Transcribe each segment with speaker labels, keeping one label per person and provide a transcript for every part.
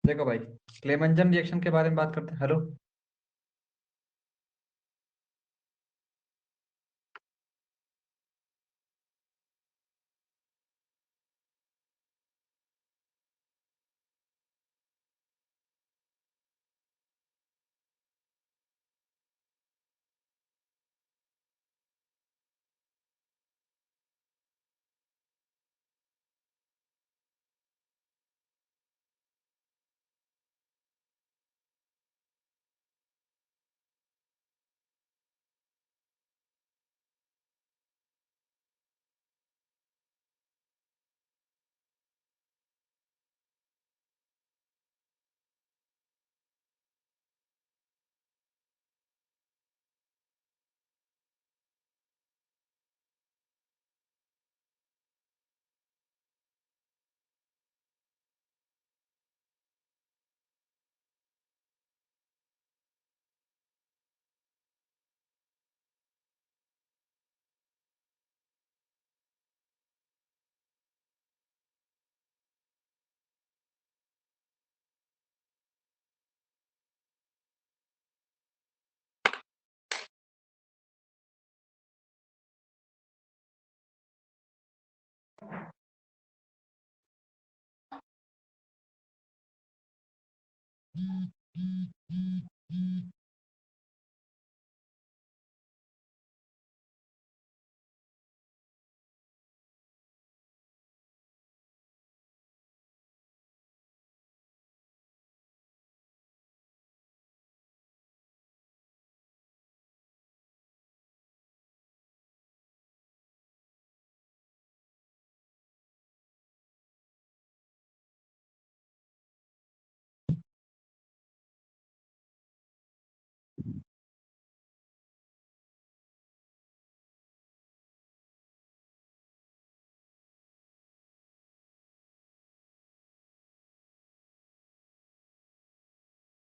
Speaker 1: देखो भाई, क्लेमेंजन रिएक्शन के बारे में बात करते हैं। हेलो।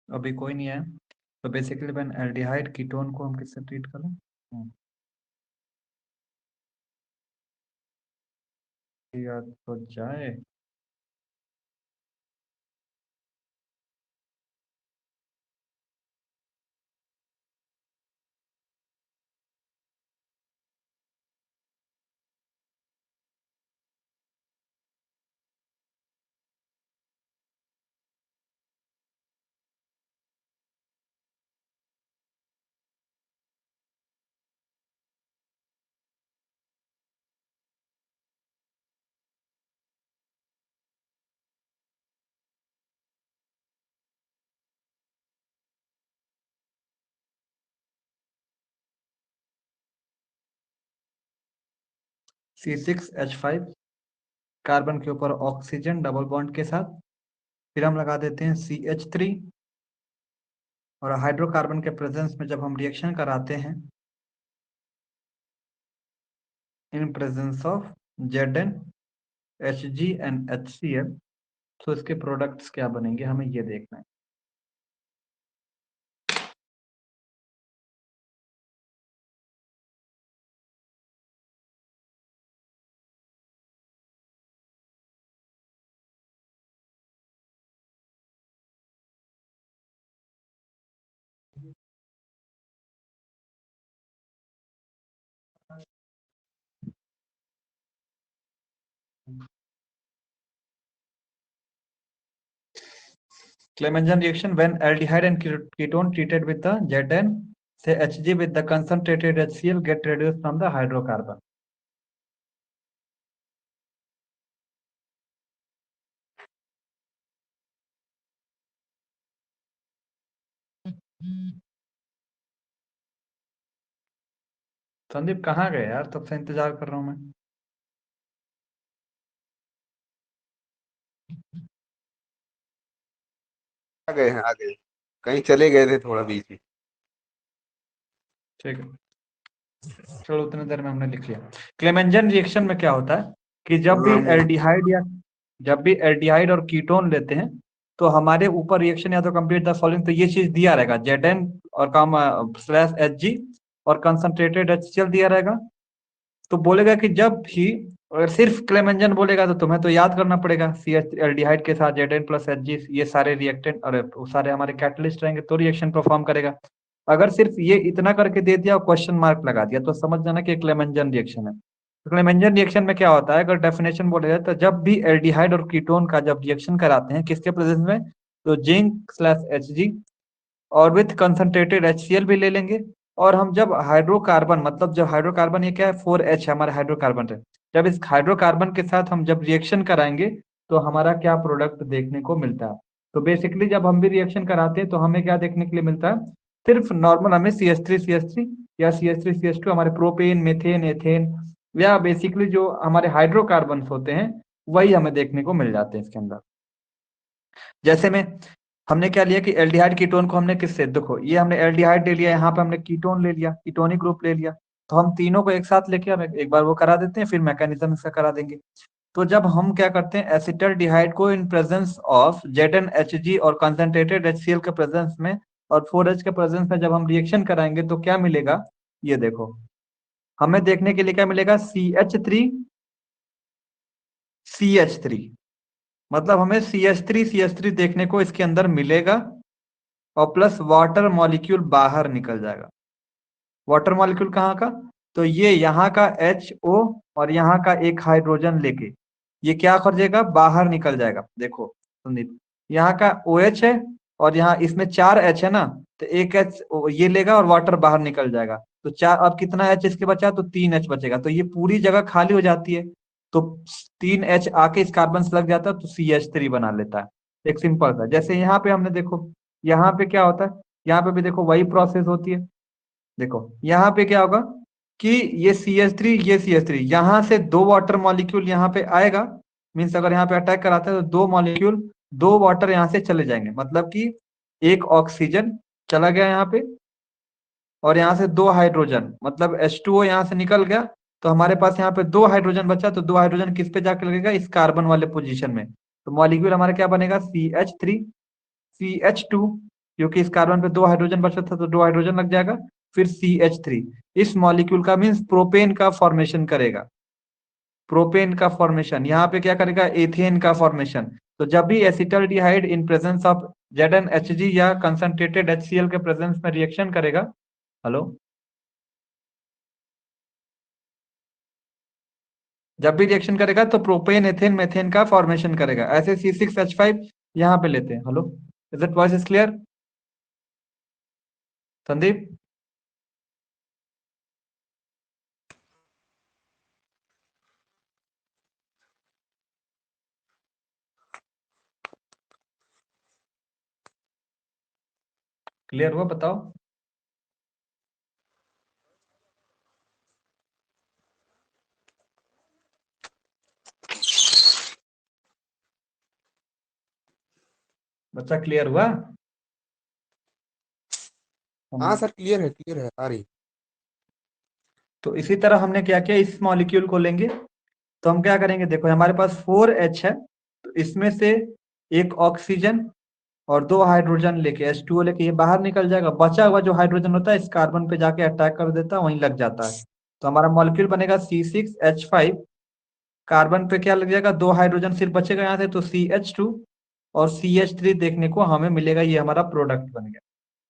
Speaker 1: अभी कोई नहीं है। तो बेसिकली व्हेन एल्डिहाइड कीटोन को हम किससे ट्रीट करें? या तो जाए। C6H5 कार्बन के ऊपर ऑक्सीजन डबल बॉन्ड के साथ, फिर हम लगा देते हैं CH3। और हाइड्रोकार्बन के प्रेजेंस में जब हम रिएक्शन कराते हैं in presence of Zn Hg and HCl, तो इसके प्रोडक्ट्स क्या बनेंगे हमें ये देखना है। Clemenjan reaction when aldehyde and ketone treated with the Zn, say Hg with the concentrated HCl get reduced from the hydrocarbon. Sandeep कहाँ गए यार? तब से इंतजार कर रहा हूँ मैं।
Speaker 2: आ गए हैं, आ गए। कहीं चले गए थे थोड़ा बीच में।
Speaker 1: ठीक है, चलो उतने देर में हमने लिख लिया। क्लेमेंजन रिएक्शन में क्या होता है कि जब भी एल्डिहाइड और कीटोन लेते हैं तो हमारे ऊपर रिएक्शन या तो कंप्लीट द फॉलोइंग, तो ये चीज दिया रहेगा Zn और काम /Hg और कंसंट्रेटेड HCl दिया रहेगा। तो बोलेगा कि जब भी अगर सिर्फ क्लेमेंजन बोलेगा तो तुम्हें तो याद करना पड़ेगा सी एच एल्डिहाइड के साथ Zn+Hg, ये सारे रिएक्टेंट और वो सारे हमारे कैटलिस्ट रहेंगे तो रिएक्शन परफॉर्म करेगा। अगर सिर्फ ये इतना करके दे दिया और क्वेश्चन मार्क लगा दिया तो समझ जाना कि क्लेमेंजन रिएक्शन है। तो क्लेमेंजन रिएक्शन में क्या होता है, अगर डेफिनेशन बोलेगा तो जब भी एल्डिहाइड और कीटोन का जब रिएक्शन कराते हैं किसके प्रेजेंस में, तो जिंक/Hg और विथ कंसंट्रेटेड HCl भी ले लेंगे। और हम जब हाइड्रोकार्बन, मतलब जब हाइड्रोकार्बन, ये क्या है 4H है हमारा हाइड्रोकार्बन है, जब इस हाइड्रोकार्बन के साथ हम जब रिएक्शन कराएंगे तो हमारा क्या प्रोडक्ट देखने को मिलता है। तो बेसिकली जब हम भी रिएक्शन कराते हैं तो हमें क्या देखने के लिए मिलता है, सिर्फ नॉर्मल हमें CH3CH3 या CH3CH2 हमारे प्रोपेन, मेथेन, एथेन या बेसिकली जो हमारे हाइड्रोकार्बन होते हैं वही हमें देखने को मिल जाते हैं इसके अंदर। जैसे में हमने क्या लिया कि एल्डिहाइड कीटोन को हमने किससे, देखो ये हमने एल्डिहाइड ले लिया, यहाँ पे हमने कीटोन ले लिया, कीटोनिक ग्रुप ले लिया, तो हम तीनों को एक साथ लेके हम एक बार वो करा देते हैं, फिर मैकेनिज्म इसका करा देंगे। तो जब हम क्या करते हैं एसिटल्डिहाइड को इन प्रेजेंस ऑफ ZnHg और कंसंट्रेटेड HCl के प्रेजेंस में और 4H के प्रेजेंस में जब हम रिएक्शन कराएंगे तो क्या मिलेगा, ये देखो हमें देखने के लिए क्या मिलेगा, CH3CH3, मतलब हमें CH3CH3 देखने को इसके अंदर मिलेगा और प्लस वाटर मॉलिक्यूल बाहर निकल जाएगा। वाटर मॉलिक्यूल कहाँ का, तो ये यहाँ का HO और यहाँ का एक हाइड्रोजन लेके ये क्या कर जाएगा, बाहर निकल जाएगा। देखो संदीप, यहाँ का OH है और यहाँ इसमें 4 H है ना, तो एक H ये लेगा और वाटर बाहर निकल जाएगा। तो चार, अब कितना H इसके बचा, तो 3 H बचेगा, तो ये पूरी जगह खाली हो जाती है। तो 3 H आके इस कार्बन से लग जाता है तो CH3 बना लेता है। एक सिंपल सा, जैसे यहाँ पे हमने देखो यहाँ पे क्या होता है, यहाँ पे भी देखो वही प्रोसेस होती है। देखो यहाँ पे क्या होगा कि ये CH3 ये CH3, यहाँ से 2 वाटर मॉलिक्यूल यहाँ पे आएगा, मीन्स अगर यहाँ पे अटैक कराता है तो 2 मॉलिक्यूल 2 वाटर यहाँ से चले जाएंगे, मतलब कि एक ऑक्सीजन चला गया यहाँ पे और यहाँ से 2 हाइड्रोजन, मतलब H2O यहाँ से निकल गया, तो हमारे पास यहाँ पे 2 हाइड्रोजन बचा, तो 2 हाइड्रोजन किस पे जाके लगेगा, इस कार्बन वाले पोजीशन में। तो मॉलिक्यूल हमारा क्या बनेगा, CH3CH2, क्योंकि इस कार्बन पे 2 हाइड्रोजन बचा था तो 2 हाइड्रोजन लग जाएगा, फिर CH3, इस मॉलिक्यूल का मीन्स प्रोपेन का फॉर्मेशन करेगा। प्रोपेन का फॉर्मेशन यहाँ पे क्या करेगा, एथेन का फॉर्मेशन। तो जब भी acetaldehyde in presence of ZnHg या कंसंट्रेटेड HCl के प्रेजेंस में रिएक्शन करेगा, हेलो, जब भी रिएक्शन करेगा तो प्रोपेन, एथेन, मेथेन का फॉर्मेशन करेगा। ऐसे C6H5 यहाँ पे लेते हैं। Hello, is it voice is clear Sandeep? Clear हुआ, बताओ। बच्चा क्लियर हुआ?
Speaker 2: हाँ सर, क्लियर है आ रही।
Speaker 1: तो इसी तरह हमने क्या किया, इस मॉलिक्यूल को लेंगे तो हम क्या करेंगे, देखो हमारे पास 4H है, तो इसमें से एक ऑक्सीजन और 2 हाइड्रोजन लेके H2O लेके ये बाहर निकल जाएगा। बचा हुआ जो हाइड्रोजन होता है इस कार्बन पे जाके अटैक कर देता है, वहीं लग जाता है। तो हमारा मॉलिक्यूल बनेगा C6H5, कार्बन पे क्या लग जाएगा, 2 हाइड्रोजन सिर्फ बचेगा यहाँ से, तो CH2 और CH3 देखने को हमें मिलेगा। ये हमारा प्रोडक्ट बन गया।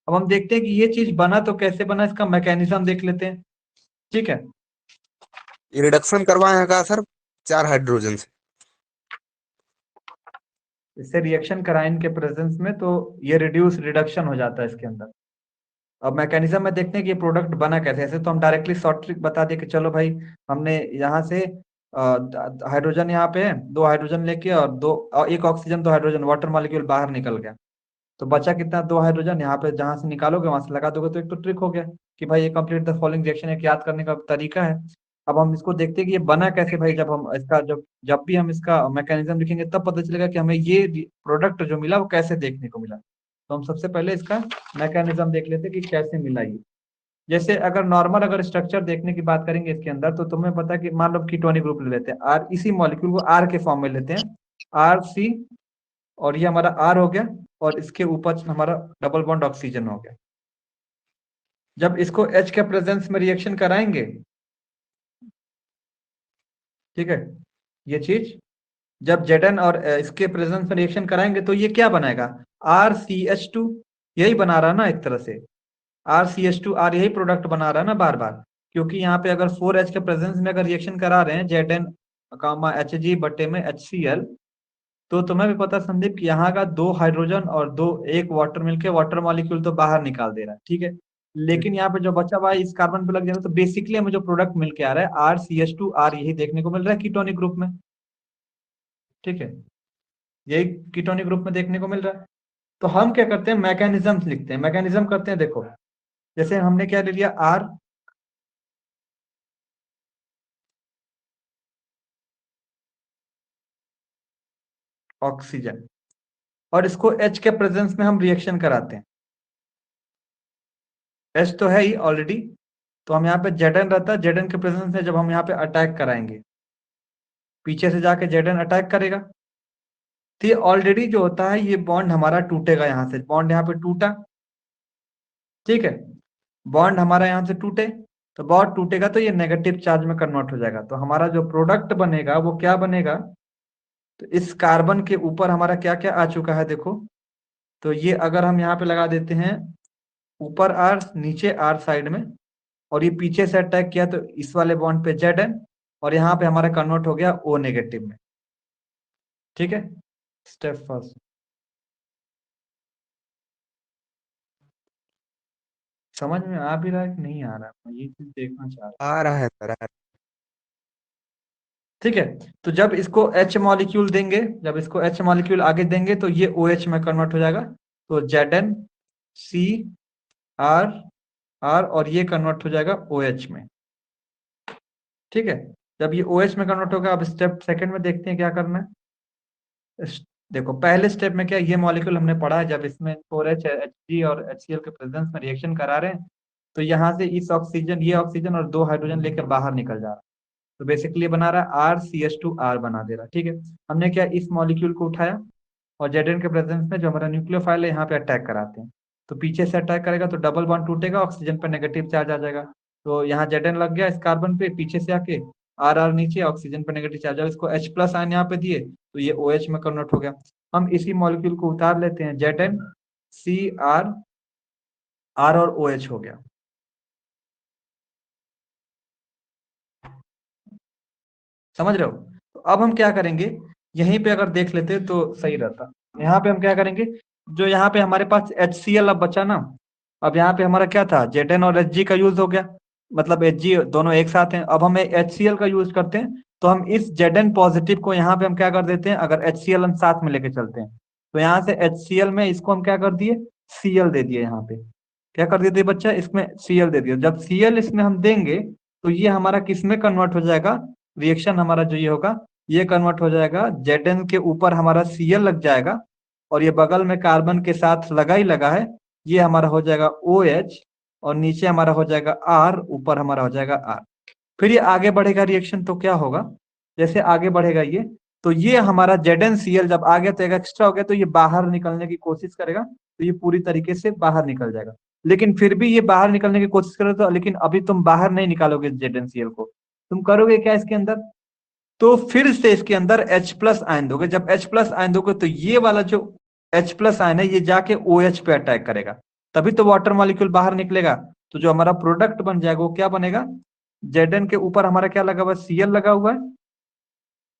Speaker 1: अब हम देखते हैं कि ये चीज बना तो कैसे बना, इसका मैकेनिज्म देख लेते हैं। ठीक है,
Speaker 2: ये रिडक्शन करवाए का सर 4 हाइड्रोजन से।
Speaker 1: इससे रिएक्शन कराइन के प्रेजेंस में तो ये रिड्यूस रिडक्शन हो जाता है इसके अंदर। अब मैकेनिज्म में देखते हैं कि ये प्रोडक्ट बना कैसे। ऐसे तो हम डायरेक्टली शॉर्ट ट्रिक बता दिए कि चलो भाई हमने यहाँ से हाइड्रोजन यहाँ पे है, 2 हाइड्रोजन लेके और एक ऑक्सीजन 2 हाइड्रोजन, वाटर मॉलिक्यूल बाहर निकल गया, तो बचा कितना, 2 हाइड्रोजन। यहाँ पे जहां से निकालोगे वहां से लगा दोगे तो एक तो ट्रिक हो गया कि भाई ये कंप्लीट द फॉलोइंग रिएक्शन एक याद करने का तरीका है। अब हम इसको देखते हैं कि ये बना कैसे भाई। जब हम इसका जब जब भी हम इसका मैकेनिज्म लिखेंगे तब पता चलेगा कि हमें ये प्रोडक्ट जो मिला वो कैसे देखने को मिला। तो हम सबसे पहले इसका मैकेनिज्म देख लेते हैं कि कैसे मिला ये। जैसे अगर नॉर्मल अगर स्ट्रक्चर देखने की बात करेंगे इसके अंदर, तो तुम्हें पता है कि मान लो कीटोनिक ग्रुप ले लेते हैं, आर, इसी मॉलिक्यूल को आर के फॉर्म में लेते हैं, RC, और ये हमारा R हो गया और इसके ऊपर हमारा डबल बॉन्ड ऑक्सीजन हो गया। जब इसको H के प्रेजेंस में रिएक्शन कराएंगे ठीक है, ये चीज जब Zn और इसके प्रेजेंस में रिएक्शन कराएंगे तो ये क्या बनाएगा, RCH2, यही बना रहा है ना एक तरह से, RCH2R यही प्रोडक्ट बना रहा है ना बार बार, क्योंकि यहाँ पे अगर 4H के प्रेजेंस में अगर रिएक्शन करा रहे हैं Zn कामा Hg बटे में HCl, तो तुम्हें भी पता संदीप कि यहाँ का 2 हाइड्रोजन और एक वाटर मिलके वाटर मॉलिक्यूल तो बाहर निकाल दे रहा है, ठीक है, लेकिन यहाँ पे जो बचा हुआ है इस कार्बन पे लग जाएगा, तो बेसिकली हमें जो प्रोडक्ट मिल के आ रहा है RCH2R यही देखने को मिल रहा है कीटोनिक ग्रुप में, ठीक है, यही कीटोनिक ग्रुप में देखने को मिल रहा है। तो हम क्या करते हैं, मैकेनिज्म लिखते हैं, मैकेनिज्म करते हैं, देखो जैसे हमने क्या ले लिया, आर ऑक्सीजन, और इसको H के प्रेजेंस में हम रिएक्शन कराते हैं, H तो है ही ऑलरेडी, तो हम यहाँ पे Zn रहता है, Zn के प्रेजेंस में जब हम यहाँ पे अटैक कराएंगे, पीछे से जाके Zn अटैक करेगा, तो ये ऑलरेडी जो होता है ये बॉन्ड हमारा टूटेगा, यहाँ से बॉन्ड यहाँ पे टूटा, ठीक है, बॉन्ड हमारा यहाँ से टूटे, तो बॉन्ड टूटेगा तो ये नेगेटिव चार्ज में कन्वर्ट हो जाएगा, तो हमारा जो प्रोडक्ट बनेगा वो क्या बनेगा, तो इस कार्बन के ऊपर हमारा क्या क्या आ चुका है देखो, तो ये अगर हम यहाँ पे लगा देते हैं ऊपर आर नीचे आर साइड में, और ये पीछे से अटैक किया तो इस वाले बॉन्ड पे Zn, और यहाँ पे हमारा कन्वर्ट हो गया O नेगेटिव में, ठीक है, स्टेप फर्स्ट, समझ में आ भी रहा है कि नहीं आ रहा है, मैं ये चीज देखना चाह रहा हूँ,
Speaker 2: आ रहा है सर, आ रहा
Speaker 1: ठीक है। तो जब इसको H मॉलिक्यूल देंगे, जब इसको H मॉलिक्यूल आगे देंगे तो ये OH में कन्वर्ट हो जाएगा, तो Zn CR R और ये कन्वर्ट हो जाएगा OH में, ठीक है, जब ये OH में कन्वर्ट होगा, अब स्टेप सेकंड में देखते हैं क्या करना है। देखो पहले स्टेप में क्या, ये मॉलिक्यूल हमने पढ़ा है, जब इसमें 4H Hg और HCl के प्रेजेंस में रिएक्शन करा रहे हैं, तो यहाँ से इस ऑक्सीजन, ये ऑक्सीजन और 2 हाइड्रोजन लेकर बाहर निकल जा रहा है, तो बेसिकली बना रहा है RCH2R बना दे रहा है, ठीक है, हमने क्या इस मॉलिक्यूल को उठाया और Zn के प्रेजेंस में जो हमारा न्यूक्लियोफाइल है यहाँ पे अटैक कराते हैं, तो पीछे से अटैक करेगा तो डबल बॉन्ड टूटेगा, ऑक्सीजन पर नेगेटिव चार्ज आ जाएगा, तो यहाँ Zn लग गया इस कार्बन पे, पीछे से आके R नीचे, ऑक्सीजन पर नेगेटिव चार्ज, जब इसको H प्लस आयन यहाँ पे दिए तो ये OH में कन्वर्ट हो गया, हम इसी मॉलिक्यूल को उतार लेते हैं, Zn CR R और OH हो गया, समझ रहे हो। तो अब हम क्या करेंगे, यहीं पे अगर देख लेते तो सही रहता, यहाँ पे हम क्या करेंगे, जो यहाँ पे हमारे पास HCl अब बचा ना, अब यहाँ पे हमारा क्या था, Zn और Hg का यूज हो गया, मतलब Hg दोनों एक साथ हैं, अब हमें HCl का यूज करते हैं, तो हम इस Zn पॉजिटिव को यहाँ पे हम क्या कर देते हैं, अगर HCl हम साथ में लेके चलते हैं, तो यहाँ से HCl में इसको हम क्या कर दिए, Cl दे दिए, यहाँ पे क्या कर दिए बच्चा, इसमें Cl दे दिया, जब Cl इसमें हम देंगे तो ये हमारा किस में कन्वर्ट हो जाएगा, रिएक्शन हमारा जो ये होगा, ये कन्वर्ट हो जाएगा, Zn के ऊपर हमारा Cl लग जाएगा, और ये बगल में कार्बन के साथ लगा ही लगा है, ये हमारा हो जाएगा OH, और नीचे हमारा हो जाएगा R, ऊपर हमारा हो जाएगा R, फिर ये आगे बढ़ेगा रिएक्शन, तो क्या होगा, जैसे आगे बढ़ेगा ये, तो ये हमारा ZnCl जब आ गया तो एक एक्स्ट्रा हो गया, तो ये बाहर निकलने की कोशिश करेगा, तो ये पूरी तरीके से बाहर निकल जाएगा, लेकिन फिर भी ये बाहर निकलने की कोशिश करेगा, तो लेकिन अभी तुम बाहर नहीं निकालोगे ZnCl को, तुम करोगे क्या इसके अंदर, तो फिर से इसके अंदर H प्लस आयन दोगे, जब H प्लस आयन दोगे तो ये वाला जो H प्लस आयन है ये जाके OH पे अटैक करेगा, तभी तो वाटर मॉलिक्यूल बाहर निकलेगा, तो जो हमारा प्रोडक्ट बन जाएगा वो क्या बनेगा, Zn के ऊपर हमारा क्या लगा हुआ है, Cl लगा हुआ है,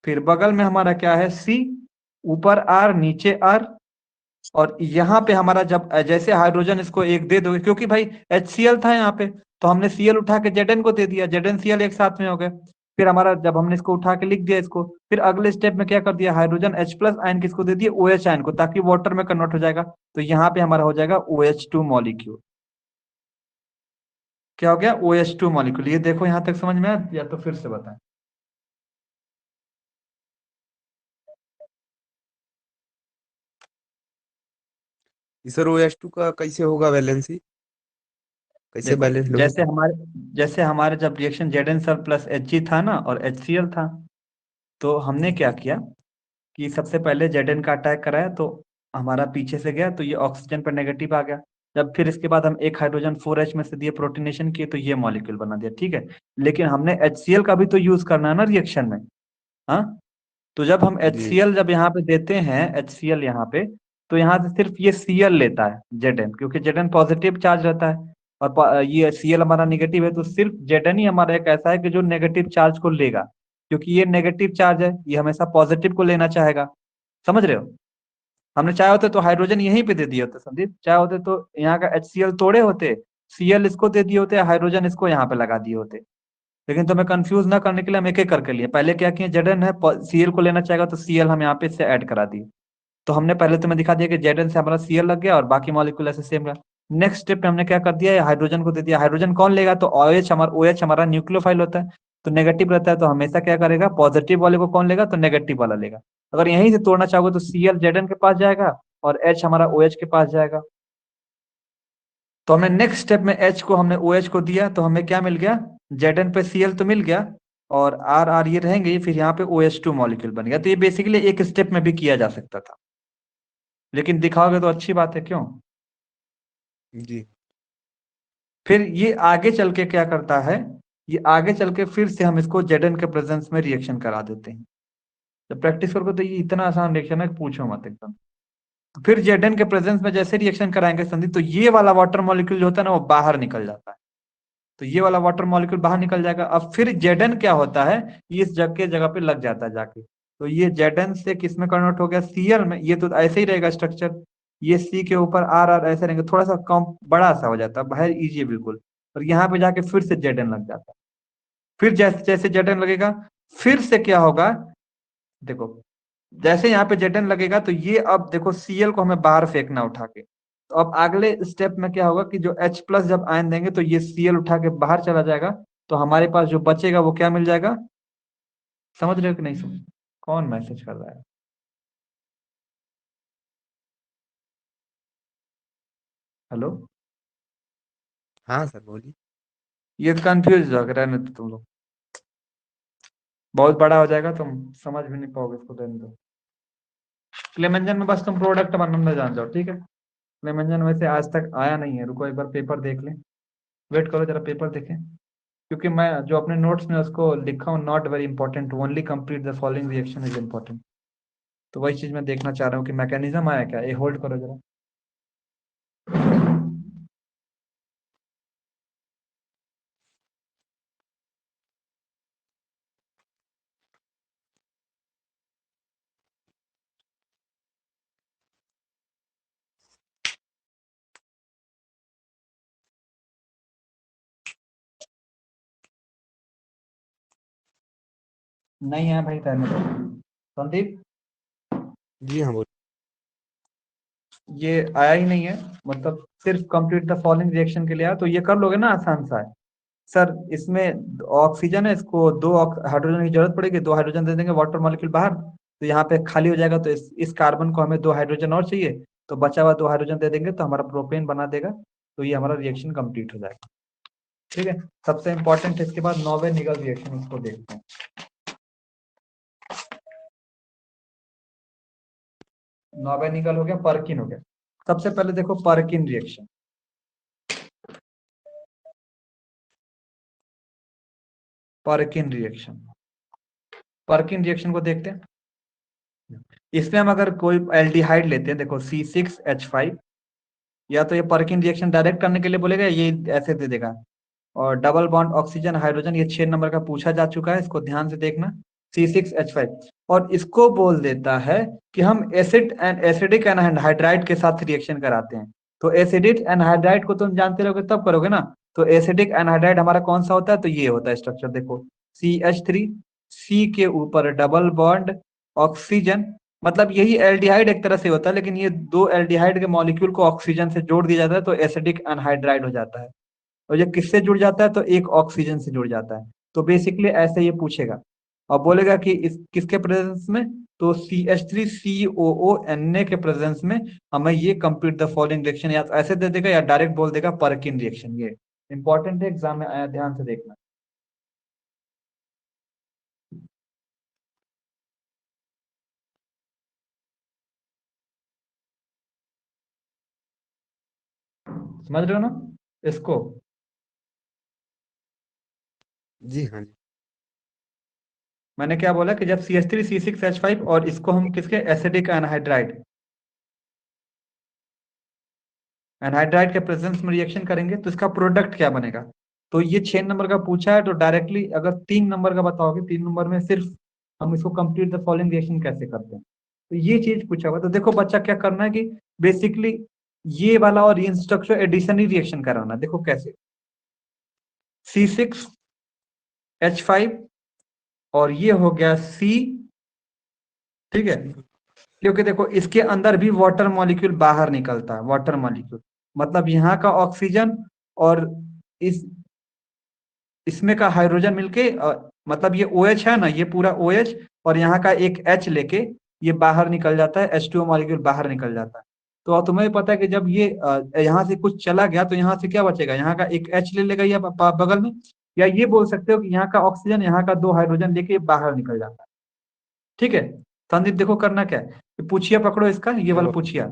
Speaker 1: फिर बगल में हमारा क्या है C, ऊपर R नीचे R, और यहाँ पे हमारा जब जैसे हाइड्रोजन इसको एक दे दोगे, क्योंकि भाई HCl था यहाँ पे, तो हमने Cl उठा के Zn को दे दिया, ZnCl एक साथ में हो गए, फिर हमारा जब हमने इसको उठा के लिख दिया इसको, फिर अगले स्टेप में क्या कर दिया, हाइड्रोजन H प्लस आयन किसको दे दिया, OH आयन को, ताकि वाटर में कन्वर्ट हो जाएगा, तो यहाँ पे हमारा हो जाएगा OH2 मॉलिक्यूल, क्या हो गया, OH2 मॉलिक्यूल, ये देखो यहाँ तक समझ में आया, या तो फिर से बताएं।
Speaker 2: है सर। OH2 का कैसे होगा वैलेंसी, कैसे
Speaker 1: देखो
Speaker 2: बैलेंस होगा?
Speaker 1: जैसे हमारे जब रिएक्शन Zn प्लस Hg था ना और HCl था, तो हमने क्या किया कि सबसे पहले Zn का अटैक कराया, तो हमारा पीछे से गया तो ये ऑक्सीजन पर नेगेटिव आ गया, जब फिर इसके बाद हम एक हाइड्रोजन 4H में से दिए, प्रोटीनेशन किए, तो ये मॉलिक्यूल बना दिया, ठीक है, लेकिन हमने HCl का भी तो यूज करना है ना रिएक्शन में, हाँ, तो जब हम
Speaker 2: जी
Speaker 1: HCl जब यहाँ पे देते हैं HCl यहाँ पे, तो यहाँ से सिर्फ ये Cl लेता है Zn, क्योंकि Zn पॉजिटिव चार्ज रहता है और ये Cl हमारा निगेटिव है, तो सिर्फ Zn ही हमारा एक ऐसा है कि जो नेगेटिव चार्ज को लेगा, क्योंकि ये नेगेटिव चार्ज है, ये हमेशा पॉजिटिव को लेना चाहेगा। समझ रहे हो? हमने चाहे होते तो हाइड्रोजन यहीं पे दे दिए होते संदीप, चाहे होते तो यहाँ का HCl तोड़े होते, Cl इसको दे दिए होते, हाइड्रोजन इसको यहाँ पे लगा दिए होते। लेकिन तुम्हें कंफ्यूज ना करने के लिए हम एक एक करके लिए, पहले क्या किए, Zn है, Cl को लेना चाहेगा तो Cl हम यहाँ पे से ऐड करा दिए। तो हमने पहले तुम्हें दिखा दिया कि Zn से हमारा Cl लग गया और बाकी मॉलिक्यूल ऐसे सेम रहा। नेक्स्ट स्टेप में हमने क्या कर दिया, हाइड्रोजन को दे दिया। हाइड्रोजन कौन लेगा, तो OH हमारा, OH हमारा न्यूक्लियोफाइल होता है, तो नेगेटिव रहता है, तो हमेशा क्या करेगा, पॉजिटिव वाले को कौन लेगा, तो नेगेटिव वाला लेगा। अगर यहीं से तोड़ना चाहोगे तो Cl Zn के पास जाएगा और H हमारा OH के पास जाएगा। तो हमने नेक्स्ट स्टेप में H को हमने OH को दिया, तो हमें क्या मिल गया, Zn पे Cl तो मिल गया और R R ये रहेंगे, फिर यहाँ पे OH2 मॉलिक्यूल बन गया। तो ये बेसिकली एक स्टेप में भी किया जा सकता था, लेकिन दिखाओगे तो अच्छी बात है, क्यों?
Speaker 2: जी
Speaker 1: फिर ये आगे चल के क्या करता है, ये आगे चल के फिर से हम इसको Zn के प्रेजेंस में रिएक्शन करा देते हैं। जब प्रैक्टिस करोगे तो ये इतना आसान रिएक्शन है, पूछो मत एकदम। तो फिर Zn के प्रेजेंस में जैसे रिएक्शन कराएंगे संदीप, तो ये वाला वाटर मॉलिक्यूल जो होता है ना, वो बाहर निकल जाता है। तो ये वाला वाटर मॉलिक्यूल बाहर निकल जाएगा। अब फिर Zn क्या होता है, ये इस जगह पे लग जाता है जाके, तो ये Zn से किस में कन्वर्ट हो गया, Cl में। ये तो ऐसे ही रहेगा स्ट्रक्चर, ये C के ऊपर R R ऐसे रहेंगे, थोड़ा सा कम बड़ा सा हो जाता है, बाहर इजी है बिल्कुल। और यहाँ पे जाके फिर से Zn लग जाता है। फिर जैसे जैसे Zn लगेगा, फिर से क्या होगा, देखो, जैसे यहाँ पे Zn लगेगा तो ये, अब देखो Cl को हमें बाहर फेंकना उठा के, तो अब अगले स्टेप में क्या होगा कि जो H प्लस जब आयन देंगे तो ये Cl उठा के बाहर चला जाएगा, तो हमारे पास जो बचेगा वो क्या मिल जाएगा, समझ रहे हो कि नहीं समझ? कौन मैसेज कर रहा है? हेलो?
Speaker 2: हाँ सर बोलिए।
Speaker 1: ये कंफ्यूज हो गया, रहने दो तुम लोग, बहुत बड़ा हो जाएगा, तुम समझ भी नहीं पाओगे, इसको रहने दो। क्लेमेंजन में बस तुम प्रोडक्ट बनाना जान जाओ, ठीक है? क्लेमेंजन वैसे आज तक आया नहीं है, रुको एक बार पेपर देख लें, वेट करो जरा, पेपर देखें। क्योंकि मैं जो अपने नोट्स में उसको लिखा हूँ, not very important, only complete the following reaction is important. तो वही चीज मैं देखना चाह रहा हूँ कि मैकेनिज्म आया क्या, ये होल्ड करो जरा। नहीं है भाई, रहने दो संदीप,
Speaker 2: जी हाँ बोलिए।
Speaker 1: ये आया ही नहीं है, मतलब सिर्फ कंप्लीट द फॉलोइंग रिएक्शन के लिए आया, तो ये कर लोगे ना, आसान सा है। सर इसमें ऑक्सीजन है, इसको दो हाइड्रोजन की जरूरत पड़ेगी, दो हाइड्रोजन दे देंगे, वाटर मॉलिक्यूल बाहर, तो यहाँ पे खाली हो जाएगा, तो इस कार्बन को हमें दो हाइड्रोजन और चाहिए, तो बचा हुआ दो हाइड्रोजन दे देंगे, तो हमारा प्रोपेन बना देगा, तो ये हमारा रिएक्शन कंप्लीट हो जाएगा। ठीक है, सबसे इंपॉर्टेंट है इसके बाद नॉवे निगल रिएक्शन, उसको देखते हैं। नॉवे निगल हो गया, पर्किन हो गया। सबसे पहले देखो Perkin reaction, Perkin reaction, Perkin reaction को देखते हैं। इसमें हम अगर कोई एल्डिहाइड लेते हैं, देखो C6H5, या तो ये पर्किन रिएक्शन डायरेक्ट करने के लिए बोलेगा, ये ऐसे दे देगा। और डबल बॉन्ड ऑक्सीजन हाइड्रोजन, ये 6 नंबर का पूछा जा चुका है, इसको ध्यान से देखना, C6H5। और इसको बोल देता है कि हम एसिडिक एनहाइड्राइड के साथ रिएक्शन कराते हैं। तो एसिडिक एनहाइड्राइड को तुम जानते रहोगे तब करोगे ना। तो एसिडिक एनहाइड्राइड हमारा कौन सा होता है, तो ये होता है स्ट्रक्चर, देखो CH3, C के ऊपर डबल बॉन्ड ऑक्सीजन, मतलब यही एल्डिहाइड एक तरह से होता है, लेकिन ये दो एल्डिहाइड के मॉलिक्यूल को ऑक्सीजन से जोड़ दिया जाता है, तो एसिडिक एनहाइड्राइड हो जाता है। और ये किससे जुड़ जाता है, तो एक ऑक्सीजन से जुड़ जाता है। तो बेसिकली ऐसे ये पूछेगा और बोलेगा कि इस किसके प्रेजेंस में, तो CH3COO Na के प्रेजेंस में हमें ये कंप्लीट द फॉलोइंग रिएक्शन, या तो ऐसे दे देगा या डायरेक्ट बोल देगा पर्किन रिएक्शन। ये इंपॉर्टेंट है, एग्जाम में आया, ध्यान से देखना। समझ रहे हो ना इसको?
Speaker 2: जी हाँ जी।
Speaker 1: मैंने क्या बोला कि जब CH3C6H5 और इसको हम किसके एसिडिक एनहाइड्राइड एनहाइड्राइड के प्रेजेंस में रिएक्शन करेंगे तो इसका प्रोडक्ट क्या बनेगा। तो ये 6 नंबर का पूछा है, तो डायरेक्टली अगर 3 नंबर का बताओगे, 3 नंबर में सिर्फ हम इसको कंप्लीट द फॉलोइंग रिएक्शन कैसे करते हैं, तो ये चीज पूछा हुआ। तो देखो बच्चा क्या करना है कि बेसिकली ये वाला और ये स्ट्रक्चर एडिशन ही रिएक्शन कराना। देखो कैसे, C6H5 और ये हो गया C, ठीक है, क्योंकि देखो इसके अंदर भी वाटर मॉलिक्यूल बाहर निकलता है, वाटर मॉलिक्यूल मतलब यहाँ का ऑक्सीजन और इस इसमें का हाइड्रोजन मिलके मतलब ये OH है ना, ये पूरा OH और यहाँ का एक H लेके ये बाहर निकल जाता है, H2O मॉलिक्यूल बाहर निकल जाता है। तो अब तुम्हें पता है कि जब ये यहाँ से कुछ चला गया तो यहाँ से क्या बचेगा, यहाँ का एक H ले लेगा या बगल में, या ये बोल सकते हो कि यहाँ का ऑक्सीजन यहाँ का 2 हाइड्रोजन लेके बाहर निकल जाता है। ठीक है संदीप, देखो करना क्या है, पूछिया पकड़ो इसका, ये वाला
Speaker 2: तो
Speaker 1: पूछिया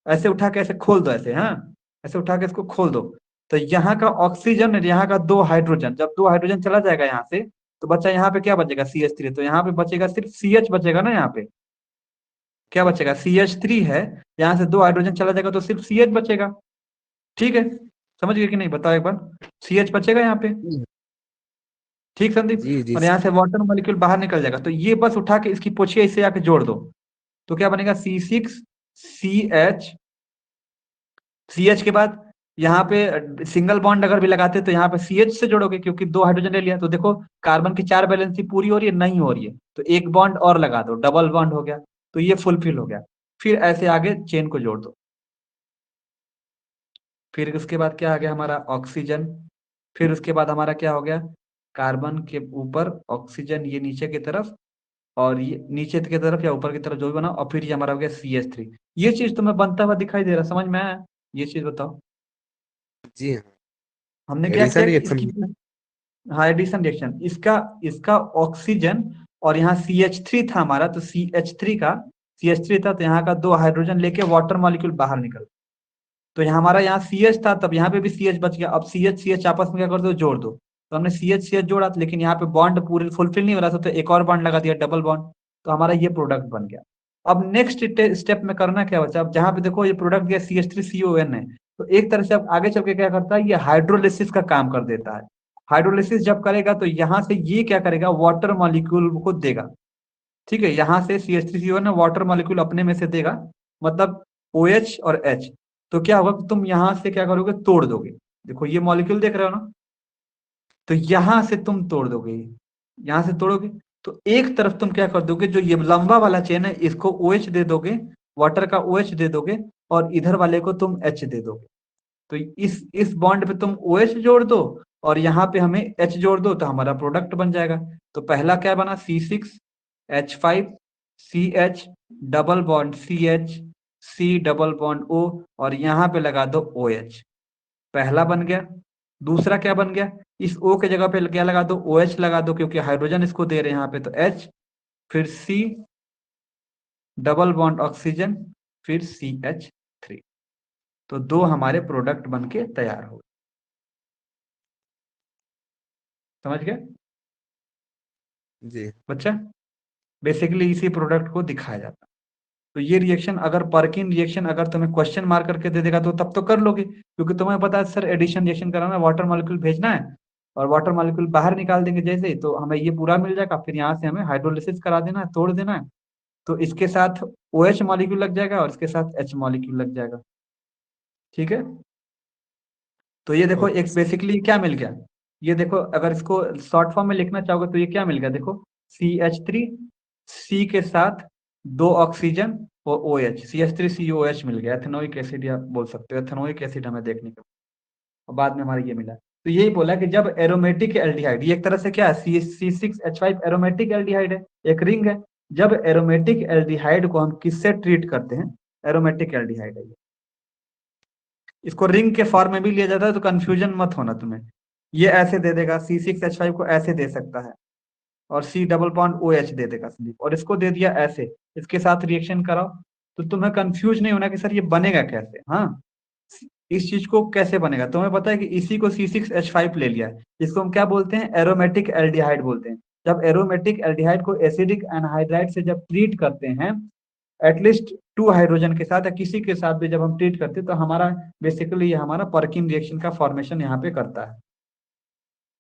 Speaker 1: ऐसे उठा के ऐसे खोल दो, ऐसे हाँ, ऐसे उठा के इसको खोल दो। तो यहाँ का ऑक्सीजन और यहाँ का 2 हाइड्रोजन, जब 2 हाइड्रोजन चला जाएगा यहाँ से तो बच्चा यहाँ पे क्या बचेगा, CH3। तो यहाँ पे बचेगा सिर्फ CH बचेगा ना, यहाँ पे क्या बचेगा, CH3 है, यहाँ से 2 हाइड्रोजन चला जाएगा तो सिर्फ CH बचेगा। ठीक है, समझ गए कि नहीं, बताओ एक बार, CH बचेगा यहाँ पे। ठीक संदीप,
Speaker 2: जी जी
Speaker 1: और यहाँ से वाटर मॉलिक्यूल बाहर निकल जाएगा, तो ये बस उठा के इसकी पूछिए, इससे आके जोड़ दो तो क्या बनेगा, C6CH, CH के बाद यहाँ पे सिंगल बॉन्ड अगर भी लगाते तो यहाँ पे CH से जोड़ोगे क्योंकि 2 हाइड्रोजन ले लिया। तो देखो कार्बन की 4 वैलेंसी पूरी हो रही है, नहीं हो रही है, तो एक बॉन्ड और लगा दो, डबल बॉन्ड हो गया, तो ये फुलफिल हो गया। फिर ऐसे आगे चेन को जोड़ दो। फिर उसके बाद क्या आ गया हमारा ऑक्सीजन, फिर उसके बाद हमारा क्या हो गया, कार्बन के ऊपर ऑक्सीजन ये नीचे की तरफ, और ये नीचे की तरफ या ऊपर की तरफ जो भी बना, और फिर ये हमारा हो गया CH3। ये चीज तुम्हें बनता हुआ दिखाई दे रहा, समझ में आया, ये चीज बताओ।
Speaker 2: जी हाँ।
Speaker 1: हमने क्या
Speaker 2: एडिशन
Speaker 1: किया कि
Speaker 2: रिएक्शन।
Speaker 1: इसकी, हाँ एडिशन रिएक्शन, इसका इसका ऑक्सीजन और यहाँ CH3 था हमारा, तो CH3 था, तो यहाँ का 2 हाइड्रोजन लेके वाटर मॉलिक्यूल बाहर निकल, तो यहाँ हमारा यहाँ CH था, तब यहाँ पे भी CH बच गया। अब CH आपस में क्या कर दो, जोड़ दो, तो हमने CH जोड़ा, लेकिन यहाँ पे बॉन्ड पूरे फुलफिल नहीं हो रहा था, तो एक और बॉन्ड लगा दिया, डबल बॉन्ड, तो हमारा ये प्रोडक्ट बन गया। अब नेक्स्ट स्टेप में करना क्या बचा, अब जहाँ पे देखो ये प्रोडक्ट दिया CH3CON है, तो एक तरह से अब आगे चल के क्या करता है, ये हाइड्रोलिसिस का काम कर देता है। हाइड्रोलिसिस जब करेगा तो यहाँ से ये क्या करेगा, वाटर मॉलिक्यूल को देगा। ठीक है, यहाँ से CH3CON है, वाटर मॉलिक्यूल अपने में से देगा, मतलब OH और H। तो क्या होगा कि तुम यहाँ से क्या करोगे, तोड़ दोगे, देखो ये मॉलिक्यूल देख रहे हो ना, तो यहाँ से तुम तोड़ दोगे, यहाँ से तोड़ोगे, तो एक तरफ तुम क्या कर दोगे, जो ये लंबा वाला चेन है इसको OH दे दोगे, वाटर का OH दे दोगे, और इधर वाले को तुम H दे दोगे। तो इस बॉन्ड पे तुम OH जोड़ दो और यहाँ पे हमें H जोड़ दो, तो हमारा प्रोडक्ट बन जाएगा। तो पहला क्या बना, C6H5CH double bond CH, C double bond O, और यहाँ पे लगा दो OH, पहला बन गया। दूसरा क्या बन गया, इस O के जगह पे क्या लगा दो, OH लगा दो, क्योंकि हाइड्रोजन इसको दे रहे हैं यहाँ पे, तो H, फिर C डबल बॉन्ड ऑक्सीजन, फिर CH3, तो 2 हमारे प्रोडक्ट बन के तैयार हो गए। समझ गए
Speaker 2: जी
Speaker 1: बच्चा, बेसिकली इसी प्रोडक्ट को दिखाया जाता है। तो ये रिएक्शन अगर पर्किन रिएक्शन अगर तुम्हें क्वेश्चन मार्क करके दे देगा तो तब तो कर लोगे, क्योंकि तुम्हें पता है सर एडिशन रिएक्शन कराना है, वाटर मॉलिक्यूल भेजना है और वाटर मॉलिक्यूल बाहर निकाल देंगे जैसे ही, तो हमें ये पूरा मिल जाएगा, फिर यहाँ से हमें हाइड्रोलिसिस करा देना है, तोड़ देना है, तो इसके साथ OH मॉलिक्यूल लग जाएगा और इसके साथ H मॉलिक्यूल लग जाएगा। ठीक है, तो ये देखो
Speaker 2: ओके
Speaker 1: एक बेसिकली क्या मिल गया, ये देखो अगर इसको शॉर्ट फॉर्म में लिखना चाहोगे तो ये क्या मिल गया, देखो CH3, C के साथ 2 ऑक्सीजन और OH, CH3COH मिल गया, एथेनोइक एसिड या बोल सकते हो, एथेनोइक एसिड हमें देखने को, और बाद में हमारा ये मिला। तो यही बोला कि जब एरोमेटिक एल्डिहाइड, ये एक तरह से क्या है, C6H5 एरोमेटिक एल्डिहाइड है, एक रिंग है, जब एरोमेटिक एल्डिहाइड को हम किससे ट्रीट करते हैं, एरोमेटिक एल्डिहाइड है, इसको रिंग के फॉर्म में भी लिया जाता है, तो कंफ्यूजन मत होना तुम्हें, ये ऐसे दे देगा, C6H5 को ऐसे दे सकता है और C डबल बॉन्ड OH दे देगा संदीप, और इसको दे दिया ऐसे, इसके साथ रिएक्शन कराओ, तो तुम्हें कंफ्यूज नहीं होना कि सर ये बनेगा कैसे। हाँ, इस चीज को कैसे बनेगा, तुम्हें पता है कि इसी को C6H5 ले लिया है, इसको हम क्या बोलते हैं, एरोमेटिक एल्डिहाइड बोलते हैं। जब एरोमेटिक एल्डिहाइड को एसिडिक एनहाइड्राइड से जब ट्रीट करते हैं एटलीस्ट 2 हाइड्रोजन के साथ या किसी के साथ भी जब हम ट्रीट करते हैं तो हमारा बेसिकली ये हमारा पर्किन रिएक्शन का फॉर्मेशन यहाँ पे करता है।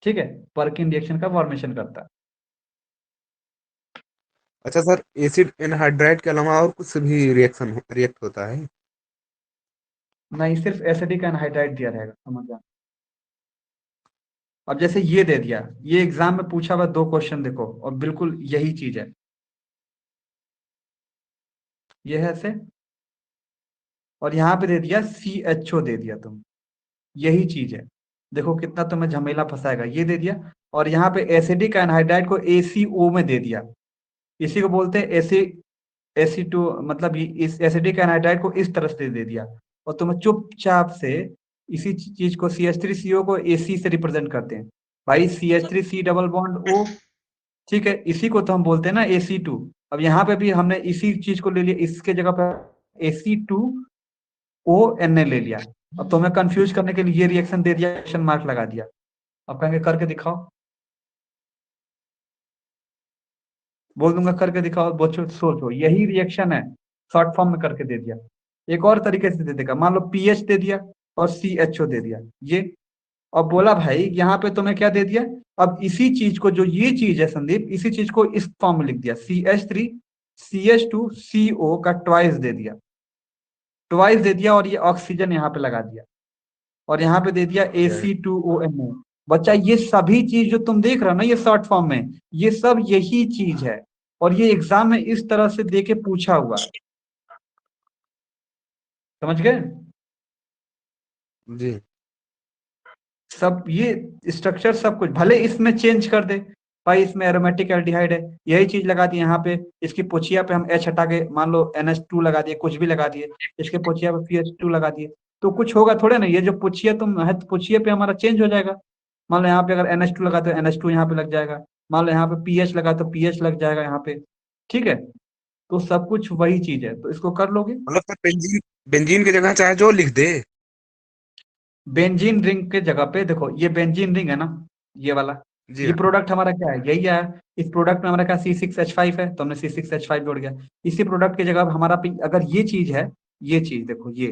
Speaker 1: ठीक है, पर्किन रिएक्शन का फॉर्मेशन करता है।
Speaker 2: अच्छा सर, एसिड एनहाइड्राइड के अलावा और कुछ भी रिएक्ट होता है?
Speaker 1: नहीं, सिर्फ एसिडिक एनहाइड्राइड दिया रहेगा, समझ जाना। अब जैसे ये दे दिया, ये एग्जाम में पूछा हुआ 2 क्वेश्चन देखो और बिल्कुल यही चीज है, ये है ऐसे, और यहाँ पे दे दिया CHO दे दिया तुम, यही चीज है। देखो कितना तुम्हें झमेला फंसाएगा, ये दे दिया और यहाँ पे एसिडिक एनहाइड्राइड को ACO में दे दिया। इसी को बोलते हैं AC2, मतलब ये इस एसिडिक एनहाइड्राइड को इस तरह से दे दिया और तुम्हें चुपचाप से इसी चीज को CH3CO को AC से रिप्रेजेंट करते हैं। भाई CH3C डबल बॉन्ड O, ठीक है, इसी को तो हम बोलते हैं ना AC2। अब यहाँ पे भी हमने इसी चीज को ले लिया, इसके जगह पर AC2ONA ले लिया। अब तुम्हें कंफ्यूज करने के लिए ये रिएक्शन दे दिया, क्वेश्चन मार्क लगा दिया। अब कहेंगे करके दिखाओ, बोल दूंगा करके दिखाओ, बच्चों सोचो, यही रिएक्शन है, शॉर्ट फॉर्म में करके दे दिया। एक और तरीके से दे देगा, मान लो पीएच दे दिया और CHO दे दिया ये। अब बोला भाई यहाँ पे तुम्हें क्या दे दिया, अब इसी चीज को, जो ये चीज है संदीप, इसी चीज को इस फॉर्म में लिख दिया, CH3CH2CO का ट्वाइस दे दिया, ट्वाइस दे दिया और ये ऑक्सीजन यहाँ पे लगा दिया और यहाँ पे दे दिया AC2ONO। बच्चा ये सभी चीज जो तुम देख रहे हो ना ये शॉर्ट फॉर्म में, ये सब यही चीज है और ये एग्जाम में इस तरह से दे के पूछा हुआ है। समझ गए?
Speaker 2: जी।
Speaker 1: सब ये स्ट्रक्चर सब कुछ भले इसमें चेंज कर दे, भाई इसमें एरोमेटिक एल्डिहाइड है, यही चीज लगा दी यहाँ पे, इसकी पोचिया पे हम H हटा के मान लो NH2 लगा दिए, कुछ भी लगा दिए, इसके पोचिया पे CH2 लगा दिए, तो कुछ होगा थोड़े ना, ये जो पोचिया तुम है, पोचिया पे हमारा चेंज हो जाएगा। मान लो यहाँ पे अगर NH2 लगा तो NH2 यहाँ पे लग जाएगा, मान लो यहाँ पे पीएच लगा तो पीएच लग जाएगा यहाँ पे। ठीक है, तो सब कुछ वही चीज है, तो इसको कर लोगे।
Speaker 2: मतलब सर, बेंजीन बेंजीन की जगह चाहे जो लिख दे।
Speaker 1: बेंजीन रिंग के जगह पे देखो, ये बेंजीन रिंग है ना, ये वाला,
Speaker 2: जी
Speaker 1: ये
Speaker 2: हाँ।
Speaker 1: प्रोडक्ट हमारा क्या है, यही है। इस प्रोडक्ट में हमारा क्या C6H5 है, तो हमने C6H5 जोड़ गया। इसी प्रोडक्ट की जगह हमारा अगर ये चीज है, ये चीज देखो ये,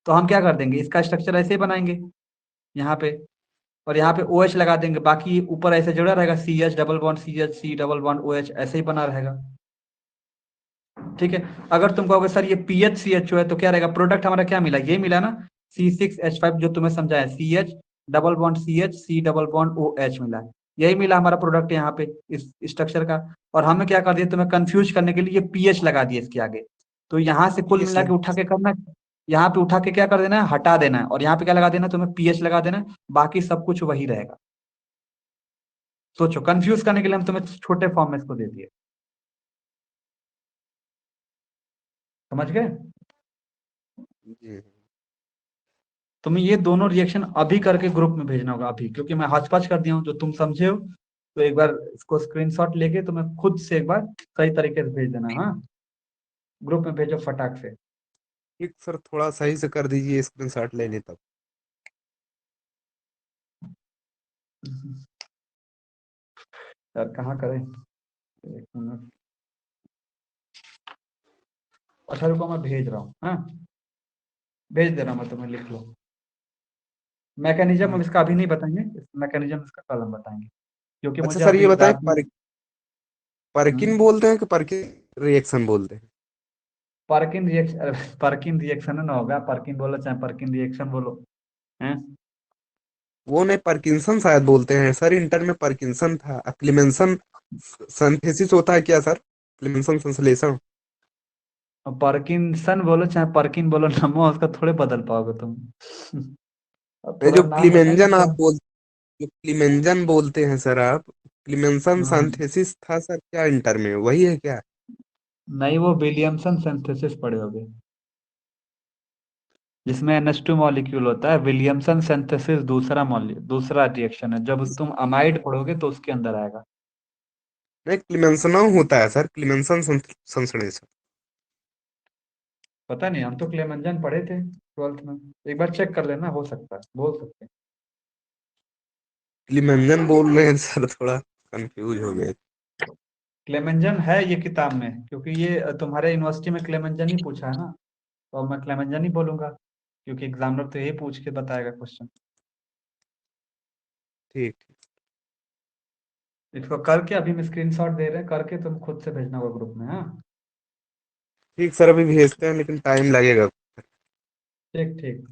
Speaker 1: तो हम क्या कर देंगे, इसका स्ट्रक्चर ऐसे ही बनाएंगे यहाँ पे, और यहाँ पे OH लगा देंगे, बाकी ऊपर ऐसे जुड़ा रहेगा, CH double bond CH C double bond OH ऐसे ही बना रहेगा। ठीक है, अगर तुम कहोगे सर ये PHCHO है तो क्या रहेगा, प्रोडक्ट हमारा क्या मिला, ये मिला ना, C6H5 जो तुम्हें समझाया, CH double bond CH C double bond OH मिला, यही मिला हमारा प्रोडक्ट यहाँ पे इस स्ट्रक्चर का। और हमने क्या कर दिया, तुम्हें कंफ्यूज करने के लिए पीएच लगा दिया इसके आगे, तो यहाँ से कुल
Speaker 2: ये
Speaker 1: मिला
Speaker 2: सर।
Speaker 1: के उठा के करना है, यहाँ पे उठा के क्या कर देना है, हटा देना है, और यहाँ पे क्या लगा देना है, तुम्हें पीएच लगा देना है, बाकी सब कुछ वही रहेगा। सोचो, कंफ्यूज करने के लिए हम तुम्हें छोटे फॉर्म में इसको दे दिए। समझ गए?
Speaker 2: जी।
Speaker 1: तुम्हें ये दोनों रिएक्शन अभी करके ग्रुप में भेजना होगा अभी, क्योंकि मैं हच कर दिया हूँ, जो तुम समझे हो तो एक बार इसको स्क्रीनशॉट लेके तुम्हें खुद से एक बार सही तरीके से भेज देना। हाँ, ग्रुप में भेजो फटाक से।
Speaker 2: ठीक सर, थोड़ा सही से कर दीजिए, स्क्रीनशॉट ले लेता हूँ।
Speaker 1: यार कहाँ करें, एक मिनट। अच्छा रुको, मैं भेज रहा हूँ, हाँ भेज दे रहा हूँ मैं तुम्हें, लिख लो। मैकेनिज्म हम इसका अभी नहीं बताएंगे, मैकेनिज्म इसका कल हम बताएंगे, क्योंकि
Speaker 2: अच्छा
Speaker 1: मुझे
Speaker 2: सर, ये
Speaker 1: अभी
Speaker 2: बताएं,
Speaker 1: रात में।
Speaker 2: परकिन बोलते हैं कि परकिन रिएक्शन बोलते हैं?
Speaker 1: पर्किन रिएक्शन, पर्किन रिएक्शन ना होगा, पर्किन बोलो चाहे पर्किन रिएक्शन बोलो, हैं।
Speaker 2: वो नहीं, पार्किंसन शायद बोलते हैं सर, इंटर में पार्किंसन था। क्लेमेंसन सिंथेसिस होता है क्या सर? क्लेमेंसन संश्लेषण।
Speaker 1: पार्किंसन बोलो चाहे पर्किन बोलो, नमो उसका थोड़े बदल पाओगे तुम। अब
Speaker 2: ये
Speaker 1: थोड़ा
Speaker 2: जो
Speaker 1: नाम बताएंगे
Speaker 2: क्लीमेंजन
Speaker 1: क्या।
Speaker 2: जो क्लीमेंजन बोलते हैं सर आप, क्लीमेंसन
Speaker 1: हाँ,
Speaker 2: सिंथेसिस था सर क्या इंटर में, वही है क्या?
Speaker 1: नहीं वो विलियमसन सिंथेसिस पढ़े होगे, जिसमें NH2 मॉलिक्यूल होता है। विलियमसन सिंथेसिस दूसरा दूसरा रिएक्शन है, जब तुम अमाइड पढ़ोगे तो उसके अंदर आएगा।
Speaker 2: नहीं, क्लीमेंसन होता है सर, क्लीमेंसन संश्लेषण।
Speaker 1: पता नहीं, हम तो क्लेमेंजन पढ़े थे 12th में, एक बार चेक कर लेना, हो सकता है, बोल सकते हैं।
Speaker 2: क्लीमेंजन बोल रहे हैं सर, थोड़ा कंफ्यूज हो गए।
Speaker 1: क्लेमेंजन है ये किताब में, क्योंकि ये तुम्हारे यूनिवर्सिटी में क्लेमेंजन ही पूछा है ना, तो अब मैं क्लेमेंजन ही बोलूंगा, क्योंकि एग्जामिनर तो यही पूछ के बताएगा क्वेश्चन।
Speaker 2: ठीक ठीक।
Speaker 1: इसको करके अभी हम स्क्रीनशॉट दे रहे हैं, करके तुम खुद से भेजना होगा ग्रुप में। हाँ,
Speaker 2: ठीक सर, अभी भेजते हैं लेकिन टाइम लगेगा।
Speaker 1: ठीक ठीक।